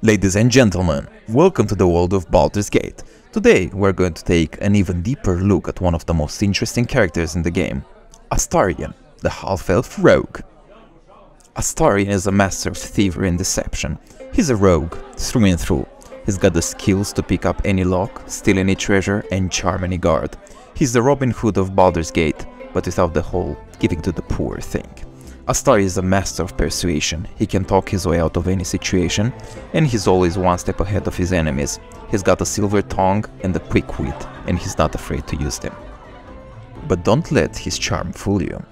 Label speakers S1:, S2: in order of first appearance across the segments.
S1: Ladies and gentlemen, welcome to the world of Baldur's Gate. Today we're going to take an even deeper look at one of the most interesting characters in the game, Astarion, the half-elf rogue. Astarion is a master of thievery and deception. He's a rogue, through and through. He's got the skills to pick up any lock, steal any treasure and charm any guard. He's the Robin Hood of Baldur's Gate, but without the whole giving to the poor thing. Astarion is a master of persuasion. He can talk his way out of any situation, and he's always one step ahead of his enemies. He's got a silver tongue and a quick wit, and he's not afraid to use them. But don't let his charm fool you.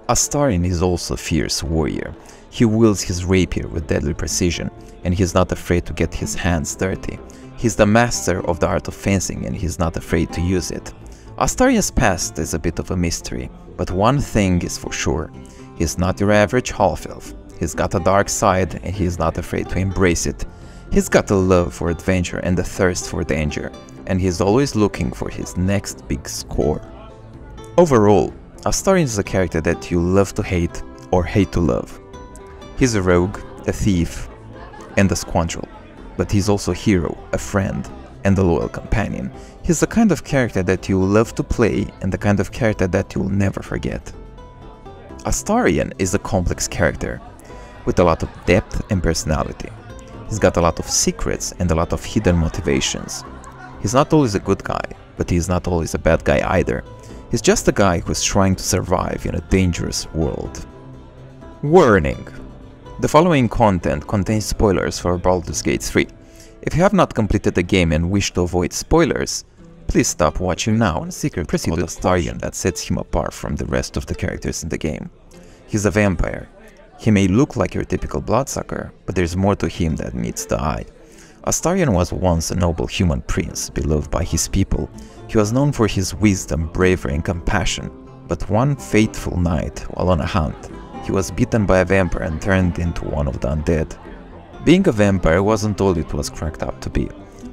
S1: Astarion is also a fierce warrior. He wields his rapier with deadly precision, and he's not afraid to get his hands dirty. He's the master of the art of fencing, and he's not afraid to use it. Astarion's past is a bit of a mystery, but one thing is for sure. He's not your average half-elf. He's got a dark side and he's not afraid to embrace it. He's got a love for adventure and a thirst for danger, and he's always looking for his next big score. Overall, Astarion is a character that you love to hate or hate to love. He's a rogue, a thief, and a scoundrel, but he's also a hero, a friend, and a loyal companion. He's the kind of character that you love to play and the kind of character that you'll never forget. Astarion is a complex character, with a lot of depth and personality. He's got a lot of secrets and a lot of hidden motivations. He's not always a good guy, but he's not always a bad guy either. He's just a guy who's trying to survive in a dangerous world. Warning! The following content contains spoilers for Baldur's Gate 3. If you have not completed the game and wish to avoid spoilers, please stop watching now and secretly proceed with Astarion that sets him apart from the rest of the characters in the game. He's a vampire. He may look like your typical bloodsucker, but there's more to him that meets the eye. Astarion was once a noble human prince, beloved by his people. He was known for his wisdom, bravery and compassion, but one fateful night, while on a hunt, he was bitten by a vampire and turned into one of the undead. Being a vampire wasn't all it was cracked up to be.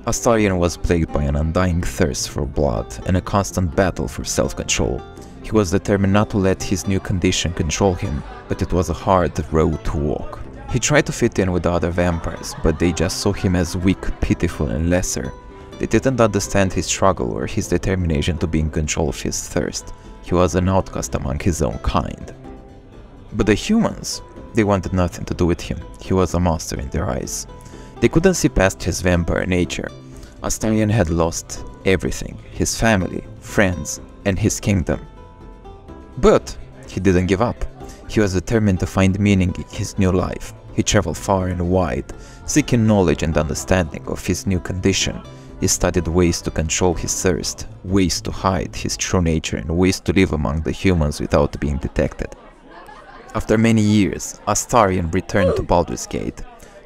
S1: Astarion was plagued by an undying thirst for blood and a constant battle for self-control. He was determined not to let his new condition control him, but it was a hard road to walk. He tried to fit in with the other vampires, but they just saw him as weak, pitiful and lesser. They didn't understand his struggle or his determination to be in control of his thirst. He was an outcast among his own kind. But the humans, they wanted nothing to do with him. He was a monster in their eyes. They couldn't see past his vampire nature. Astarion had lost everything, his family, friends, and his kingdom. But he didn't give up. He was determined to find meaning in his new life. He traveled far and wide, seeking knowledge and understanding of his new condition. He studied ways to control his thirst, ways to hide his true nature, and ways to live among the humans without being detected. After many years, Astarion returned to Baldur's Gate.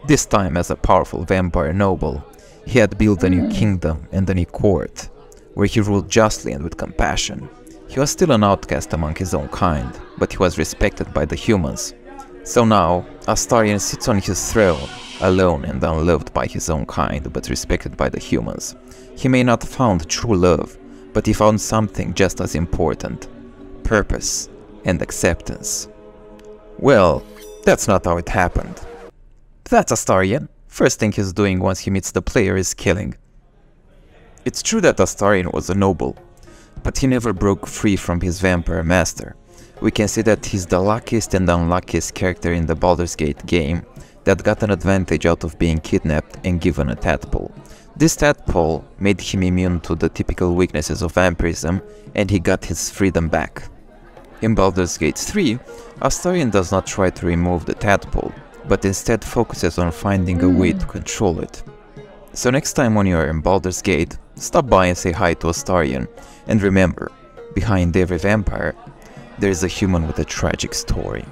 S1: This time as a powerful vampire noble. He had built a new kingdom and a new court, where he ruled justly and with compassion. He was still an outcast among his own kind, but he was respected by the humans. So now, Astarion sits on his throne, alone and unloved by his own kind, but respected by the humans. He may not have found true love, but he found something just as important: purpose and acceptance. Well, that's not how it happened. That's Astarion. First thing he's doing once he meets the player is killing. It's true that Astarion was a noble, but he never broke free from his vampire master. We can say that he's the luckiest and unluckiest character in the Baldur's Gate game that got an advantage out of being kidnapped and given a tadpole. This tadpole made him immune to the typical weaknesses of vampirism, and he got his freedom back. In Baldur's Gate 3, Astarion does not try to remove the tadpole, but instead focuses on finding a way to control it. So next time when you are in Baldur's Gate, stop by and say hi to Astarion, and remember, behind every vampire, there is a human with a tragic story.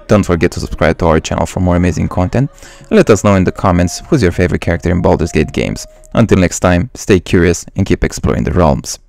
S1: Don't forget to subscribe to our channel for more amazing content, and let us know in the comments who's your favorite character in Baldur's Gate games. Until next time, stay curious and keep exploring the realms.